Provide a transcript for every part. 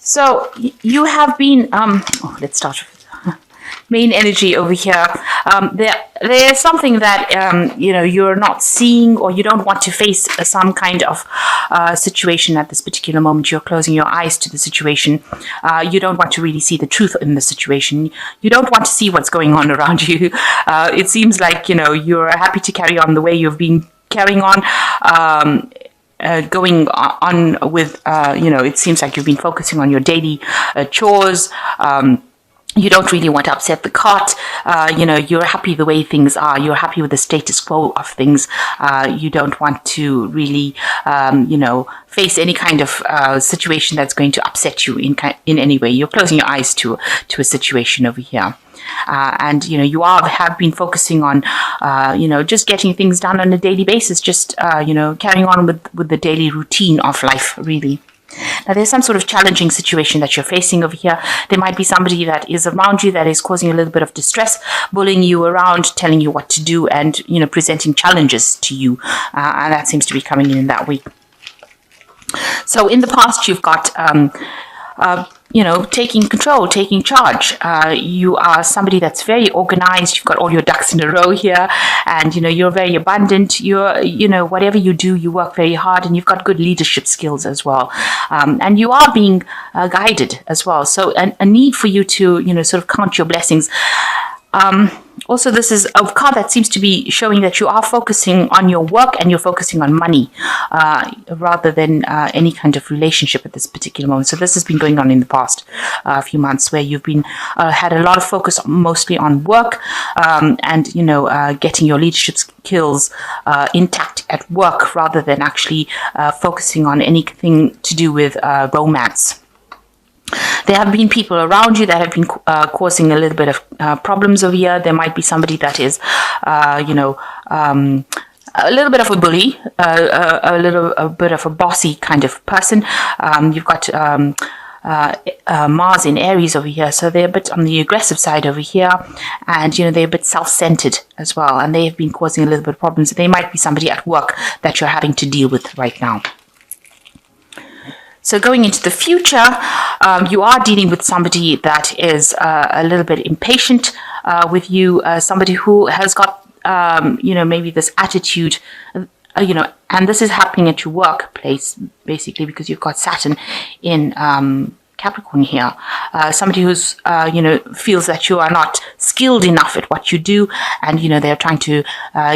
So you have been, let's start with main energy over here. There's something that, you're not seeing, or you don't want to face some kind of situation at this particular moment. You're closing your eyes to the situation. You don't want to really see the truth in the situation. You don't want to see what's going on around you. It seems like, you're happy to carry on the way you've been carrying on. Going on with, it seems like you've been focusing on your daily chores. You don't really want to upset the cart. You're happy the way things are. You're happy with the status quo of things. You don't want to really, face any kind of situation that's going to upset you in any way. You're closing your eyes to a situation over here. And you have been focusing on just getting things done on a daily basis, just carrying on with the daily routine of life, really. Now, there's some sort of challenging situation that you're facing over here. There might be somebody that is around you that is causing a little bit of distress, bullying you around, telling you what to do, and presenting challenges to you, and that seems to be coming in that week. So in the past, you've got taking control, taking charge. You are somebody that's very organized. You've got all your ducks in a row here, and you're very abundant. You're whatever you do, you work very hard, and you've got good leadership skills as well. And you are being guided as well. So a need for you to sort of count your blessings. Also, this is a card that seems to be showing that you are focusing on your work and you're focusing on money rather than any kind of relationship at this particular moment. So this has been going on in the past few months, where you've been had a lot of focus mostly on work and getting your leadership skills intact at work, rather than actually focusing on anything to do with romance. There have been people around you that have been causing a little bit of problems over here. There might be somebody that is, a little bit of a bully, a bit of a bossy kind of person. You've got Mars in Aries over here, so they're a bit on the aggressive side over here, and they're a bit self-centered as well, and they have been causing a little bit of problems. They might be somebody at work that you're having to deal with right now. So going into the future, you are dealing with somebody that is a little bit impatient with you, somebody who has got, maybe this attitude, and this is happening at your workplace, basically, because you've got Saturn in Capricorn here. Somebody who's, feels that you are not skilled enough at what you do, and, they're trying to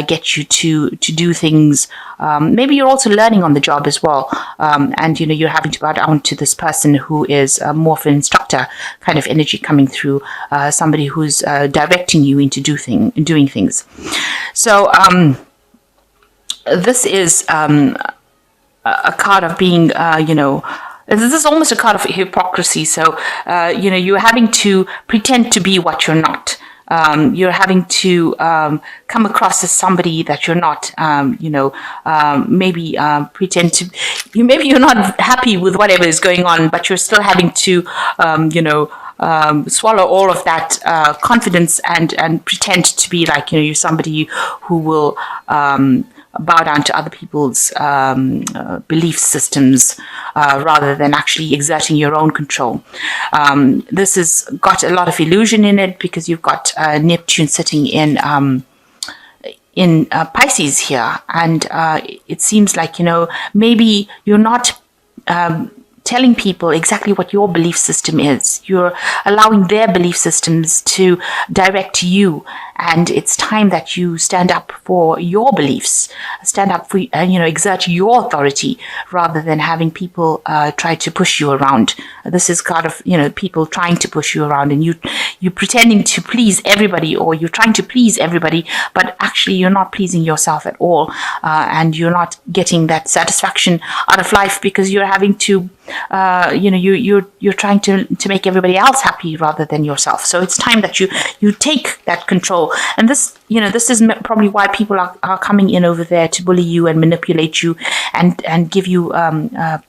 get you to do things. Maybe you're also learning on the job as well, and, you're having to bow down to this person who is more of an instructor kind of energy coming through, somebody who's directing you into doing things. So this is a card of being, this is almost a card of hypocrisy. So, you're having to pretend to be what you're not. You're having to come across as somebody that you're not. Maybe pretend to. Maybe you're not happy with whatever is going on, but you're still having to, swallow all of that confidence and pretend to be like you're somebody who will bow down to other people's belief systems rather than actually exerting your own control. This has got a lot of illusion in it, because you've got Neptune sitting in Pisces here, and it seems like maybe you're not telling people exactly what your belief system is. You're allowing their belief systems to direct you, and it's time that you stand up for your beliefs, stand up for, exert your authority, rather than having people try to push you around. This is kind of, people trying to push you around, and you're pretending to please everybody, or you're trying to please everybody, but actually you're not pleasing yourself at all, and you're not getting that satisfaction out of life, because you're having to you're trying to make everybody else happy rather than yourself. So it's time that you take that control. And this is probably why people are coming in over there to bully you and manipulate you and give you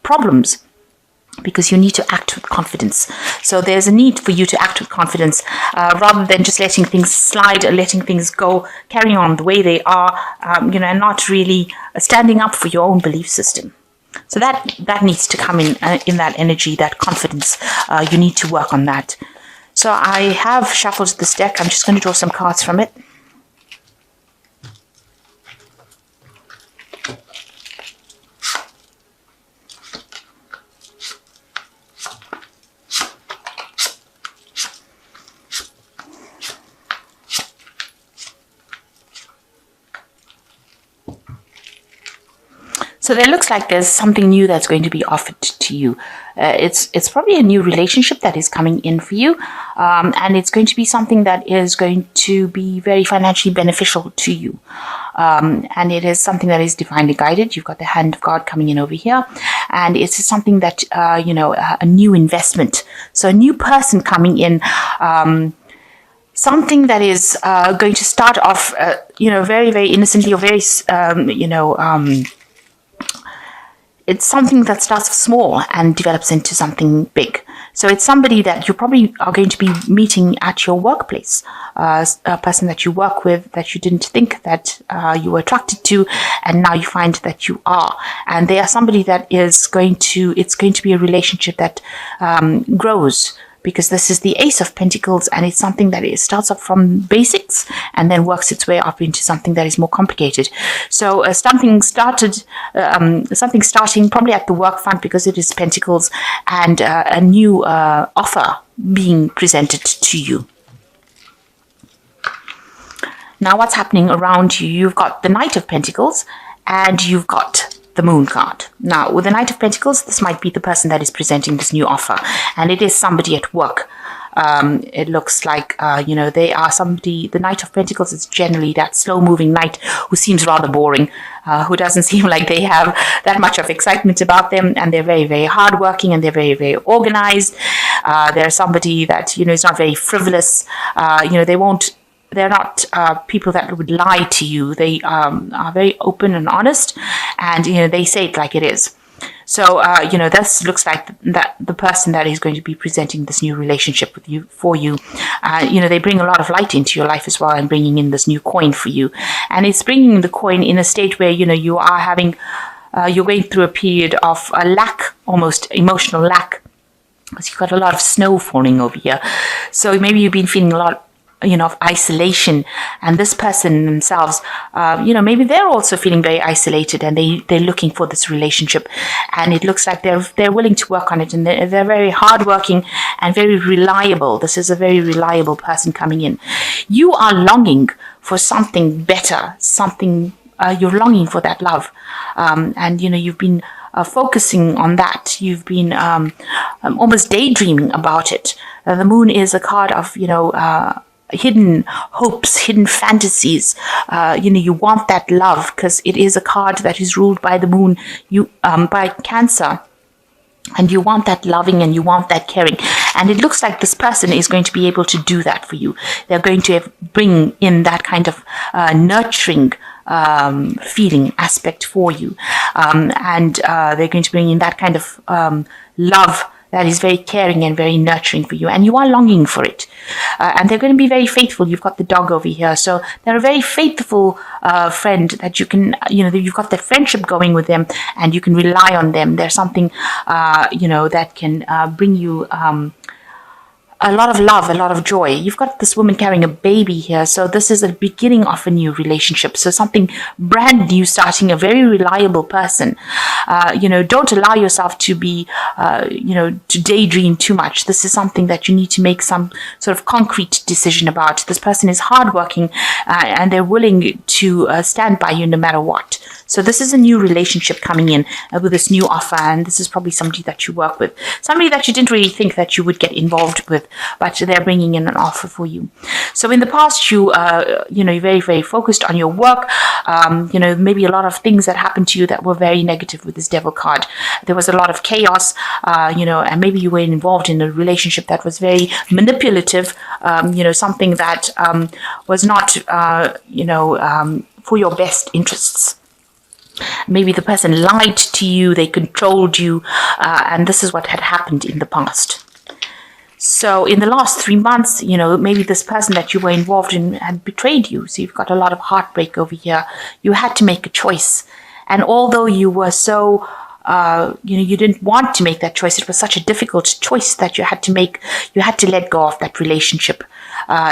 problems, because you need to act with confidence. So there's a need for you to act with confidence rather than just letting things slide, or letting things go, carrying on the way they are, and not really standing up for your own belief system. So that needs to come in that energy, that confidence. You need to work on that. So I have shuffled this deck. I'm just going to draw some cards from it. So there looks like there's something new that's going to be offered to you. It's probably a new relationship that is coming in for you, and it's going to be something that is going to be very financially beneficial to you. And it is something that is divinely guided. You've got the hand of God coming in over here, and it's something that a new investment. So a new person coming in. Something that is going to start off, very, very innocently, or very, it's something that starts small and develops into something big. So it's somebody that you probably are going to be meeting at your workplace, a person that you work with that you didn't think that you were attracted to, and now you find that you are. And they are somebody that it's going to be a relationship that grows, because this is the Ace of Pentacles, and it's something that it starts off from basics and then works its way up into something that is more complicated. So something starting probably at the work front, because it is Pentacles, and a new offer being presented to you. Now what's happening around you? You've got the Knight of Pentacles, and you've got the Moon card. Now, with the Knight of Pentacles, this might be the person that is presenting this new offer, and it is somebody at work. It looks like, they are somebody. The Knight of Pentacles is generally that slow-moving knight who seems rather boring, who doesn't seem like they have that much of excitement about them, and they're very, very hardworking, and they're very, very organized. They're somebody that, is not very frivolous. They're not people that would lie to you. They are very open and honest, and they say it like it is. So this looks like that the person that is going to be presenting this new relationship with you for you. They bring a lot of light into your life as well, and bringing in this new coin for you. And it's bringing the coin in a state where you are having you're going through a period of a lack, almost emotional lack, because you've got a lot of snow falling over here. So maybe you've been feeling a lot of isolation, and this person themselves, maybe they're also feeling very isolated, and they're looking for this relationship, and it looks like they're willing to work on it, and they're very hardworking and very reliable. This is a very reliable person coming in. You are longing for something better, you're longing for that love, and you've been focusing on that. You've been almost daydreaming about it. The Moon is a card of hidden hopes, hidden fantasies. You want that love, because it is a card that is ruled by the Moon, by Cancer, and you want that loving, and you want that caring, and it looks like this person is going to be able to do that for you. They're going to bring in that kind of nurturing feeling aspect for you, and they're going to bring in that kind of love that is very caring and very nurturing for you, and you are longing for it. And they're going to be very faithful. You've got the dog over here, so they're a very faithful friend that you can, you've got that friendship going with them, and you can rely on them. There's something, that can bring you a lot of love, a lot of joy. You've got this woman carrying a baby here, so this is the beginning of a new relationship. So something brand new starting, a very reliable person. Don't allow yourself to be, to daydream too much. This is something that you need to make some sort of concrete decision about. This person is hardworking, and they're willing to stand by you no matter what. So this is a new relationship coming in with this new offer, and this is probably somebody that you work with, somebody that you didn't really think that you would get involved with, but they're bringing in an offer for you. So in the past, you're very, very focused on your work. Maybe a lot of things that happened to you that were very negative with this Devil card. There was a lot of chaos, and maybe you were involved in a relationship that was very manipulative, something that was not, for your best interests. Maybe the person lied to you, they controlled you, and this is what had happened in the past. So in the last 3 months, maybe this person that you were involved in had betrayed you. So you've got a lot of heartbreak over here. You had to make a choice. And although you were so, you didn't want to make that choice. It was such a difficult choice that you had to make. You had to let go of that relationship.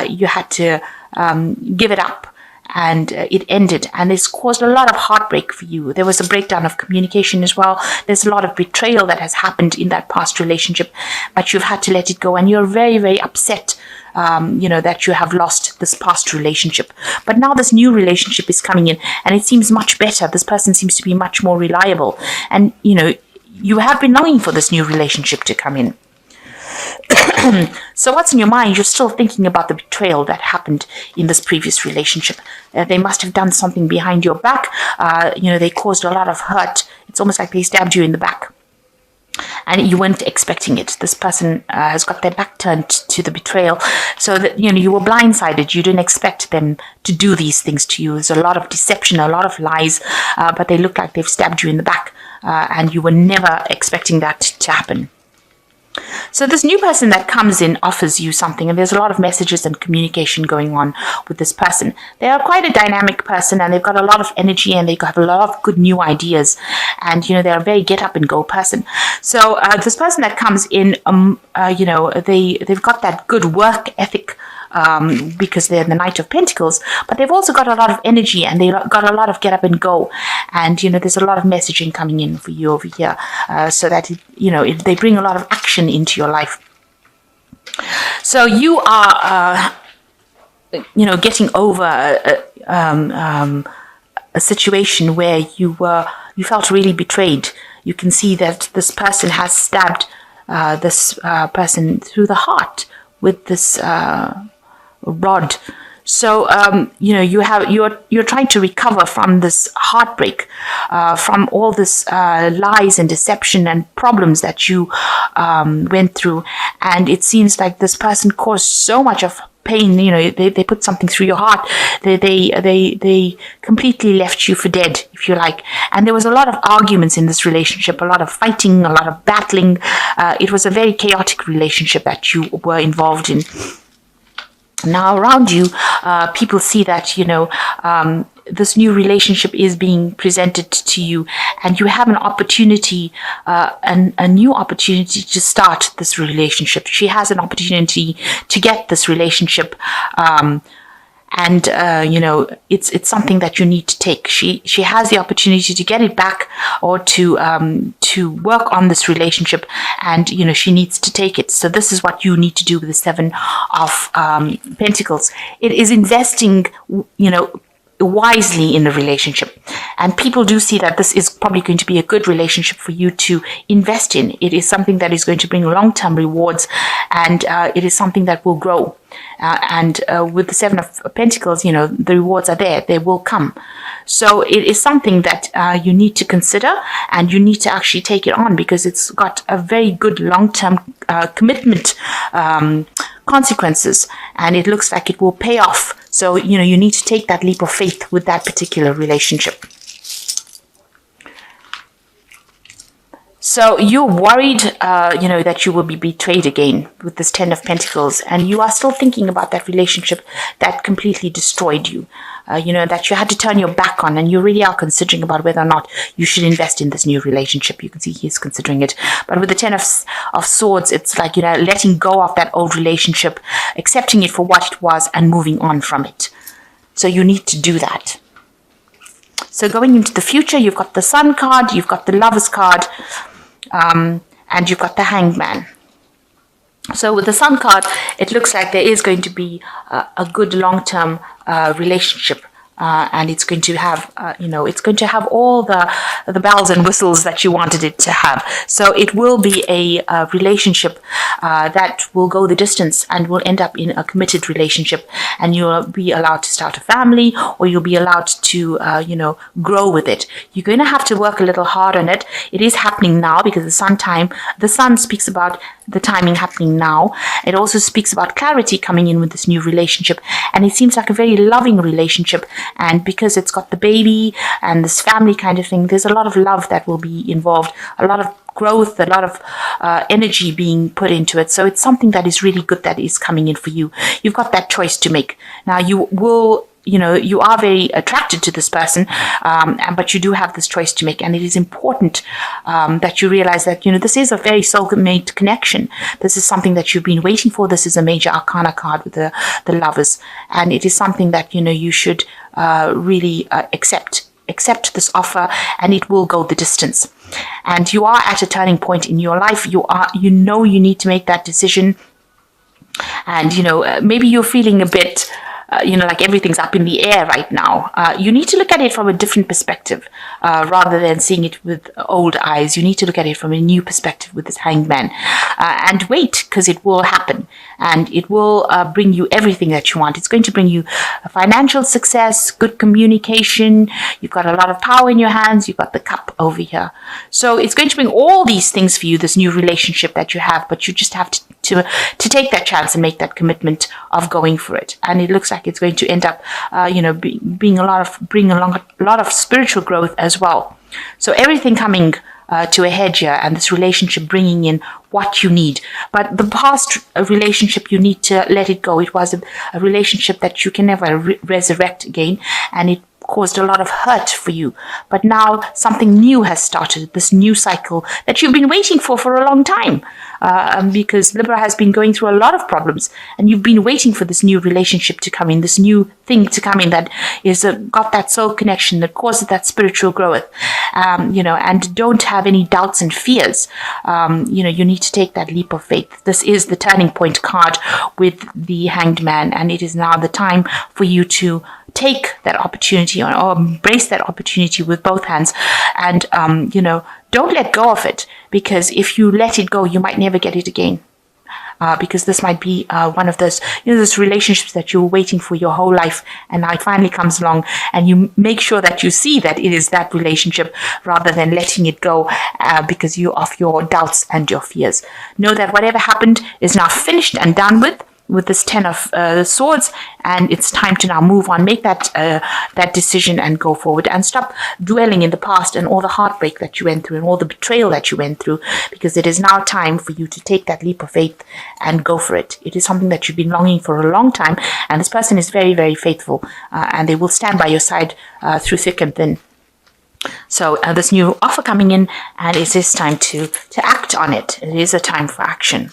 You had to give it up. And it ended, and it's caused a lot of heartbreak for you. There was a breakdown of communication as well. There's a lot of betrayal that has happened in that past relationship, but you've had to let it go, and you're very, very upset, that you have lost this past relationship. But now this new relationship is coming in, and it seems much better. This person seems to be much more reliable, and you have been longing for this new relationship to come in. So what's in your mind? You're still thinking about the betrayal that happened in this previous relationship. They must have done something behind your back. They caused a lot of hurt. It's almost like they stabbed you in the back. And you weren't expecting it. This person has got their back turned to the betrayal. So that, you were blindsided. You didn't expect them to do these things to you. There's a lot of deception, a lot of lies, but they look like they've stabbed you in the back. And you were never expecting that to happen. So this new person that comes in offers you something, and there's a lot of messages and communication going on with this person. They are quite a dynamic person, and they've got a lot of energy, and they have a lot of good new ideas, and they're a very get up and go person. So this person that comes in, they've got that good work ethic. Because they're the Knight of Pentacles, but they've also got a lot of energy, and they got a lot of get up and go, and there's a lot of messaging coming in for you over here, so that they bring a lot of action into your life. So you are getting over a situation where you felt really betrayed. You can see that this person has stabbed this person through the heart with this rod. So you're trying to recover from this heartbreak, from all this lies and deception and problems that you went through, and it seems like this person caused so much of pain. They put something through your heart. They completely left you for dead, if you like. And there was a lot of arguments in this relationship, a lot of fighting, a lot of battling. It was a very chaotic relationship that you were involved in. Now around you, people see that, this new relationship is being presented to you, and you have an opportunity, a new opportunity to start this relationship. She has an opportunity to get this relationship, and it's something that you need to take. She has the opportunity to get it back, or to work on this relationship, and she needs to take it. So this is what you need to do with the Seven of Pentacles. It is investing wisely in the relationship, and people do see that this is probably going to be a good relationship for you to invest in. It is something that is going to bring long-term rewards, and it is something that will grow. And with the Seven of Pentacles, the rewards are there. They will come. So it is something that you need to consider, and you need to actually take it on, because it's got a very good long-term commitment consequences, and it looks like it will pay off. So, you need to take that leap of faith with that particular relationship. So you're worried, that you will be betrayed again with this Ten of Pentacles, and you are still thinking about that relationship that completely destroyed you. That you had to turn your back on, and you really are considering about whether or not you should invest in this new relationship. You can see he's considering it. But with the Ten of Swords, it's like, letting go of that old relationship, accepting it for what it was, and moving on from it. So you need to do that. So going into the future, you've got the Sun card, you've got the Lovers card, and you've got the Hanged Man. So with the Sun card, it looks like there is going to be a good long-term relationship, and it's going to have, it's going to have all the bells and whistles that you wanted it to have. So it will be a relationship that will go the distance and will end up in a committed relationship, and you'll be allowed to start a family, or you'll be allowed to, grow with it. You're going to have to work a little hard on it. It is happening now, because the Sun speaks about the timing happening now. It also speaks about clarity coming in with this new relationship, and it seems like a very loving relationship. And because it's got the baby and this family kind of thing, there's a lot of love that will be involved, a lot of growth, a lot of energy being put into it. So it's something that is really good that is coming in for you. You've got that choice to make. Now you will you are very attracted to this person, but you do have this choice to make, and it is important that you realize that this is a very soulmate connection. This is something that you've been waiting for. This is a major arcana card with the Lovers, and it is something that you should really accept this offer, and it will go the distance. And you are at a turning point in your life. You need to make that decision, and maybe you're feeling a bit like everything's up in the air right now. You need to look at it from a different perspective, rather than seeing it with old eyes. You need to look at it from a new perspective with this Hanged Man, and wait, because it will happen, and it will bring you everything that you want. It's going to bring you financial success, good communication. You've got a lot of power in your hands. You've got the Cup over here, so it's going to bring all these things for you, this new relationship that you have. But you just have to take that chance and make that commitment of going for it. And it looks like it's going to end up, bring along a lot of spiritual growth as well. So everything coming to a head here, and this relationship bringing in what you need. But the past relationship, you need to let it go. It was a relationship that you can never resurrect again, and it caused a lot of hurt for you. But now something new has started, this new cycle that you've been waiting for a long time. Because Libra has been going through a lot of problems, and you've been waiting for this new relationship to come in, this new thing to come in that is got that soul connection, that causes that spiritual growth. And don't have any doubts and fears. You need to take that leap of faith. This is the turning point card with the Hanged Man, and it is now the time for you to take that opportunity, or embrace that opportunity with both hands, and don't let go of it, because if you let it go, you might never get it again. Because this might be one of those, those relationships that you were waiting for your whole life, and now it finally comes along, and you make sure that you see that it is that relationship, rather than letting it go because of your doubts and your fears. Know that whatever happened is now finished and done with this 10 of Swords, and it's time to now move on, make that decision and go forward, and stop dwelling in the past and all the heartbreak that you went through and all the betrayal that you went through, because it is now time for you to take that leap of faith and go for it. It is something that you've been longing for a long time, and this person is very, very faithful, and they will stand by your side through thick and thin. So this new offer coming in, and it is time to act on it. It is a time for action.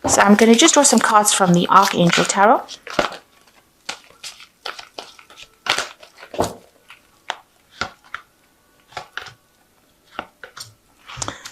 So I'm going to just draw some cards from the Archangel Tarot.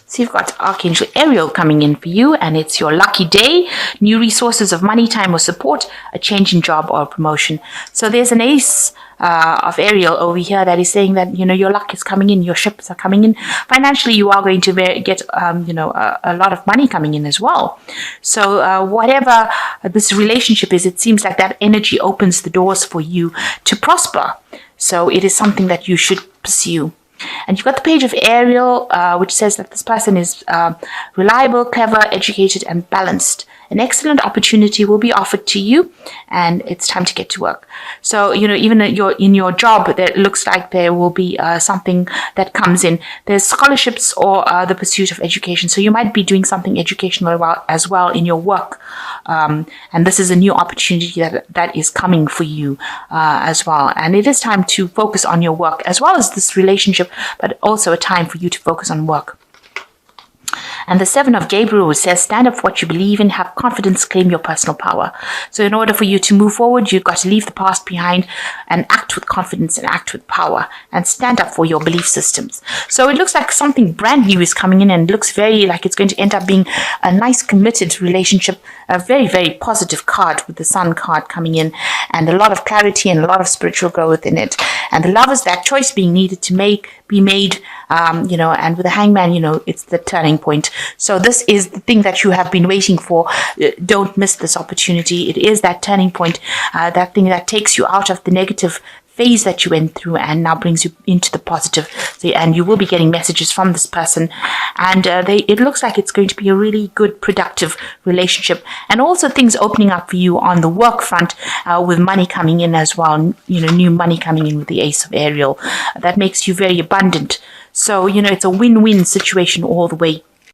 So you've got Archangel Ariel coming in for you, and it's your lucky day, new resources of money, time, or support, a change in job or promotion. So there's an Ace of Ariel over here that is saying that, your luck is coming in, your ships are coming in. Financially, you are going to get, a lot of money coming in as well. So whatever this relationship is, it seems like that energy opens the doors for you to prosper. So it is something that you should pursue. And you've got the Page of Ariel, which says that this person is reliable, clever, educated, and balanced. An excellent opportunity will be offered to you, and it's time to get to work. So, even in your job, there looks like there will be something that comes in. There's scholarships or the pursuit of education. So you might be doing something educational as well in your work. And this is a new opportunity that is coming for you as well. And it is time to focus on your work as well as this relationship, but also a time for you to focus on work. And the 7 of Gabriel says, stand up for what you believe in, have confidence, claim your personal power. So in order for you to move forward, you've got to leave the past behind and act with confidence and act with power and stand up for your belief systems. So it looks like something brand new is coming in, and it looks very like it's going to end up being a nice committed relationship, a very, very positive card with the Sun card coming in, and a lot of clarity and a lot of spiritual growth in it. And the Lovers, that choice being needed to be made, and with the Hangman, it's the turning point. So this is the thing that you have been waiting for. Don't miss this opportunity. It is that turning point, that thing that takes you out of the negative phase that you went through and now brings you into the positive. And you will be getting messages from this person, and it looks like it's going to be a really good, productive relationship, and also things opening up for you on the work front, with money coming in as well. New money coming in with the Ace of Ariel that makes you very abundant. So it's a win-win situation all the way.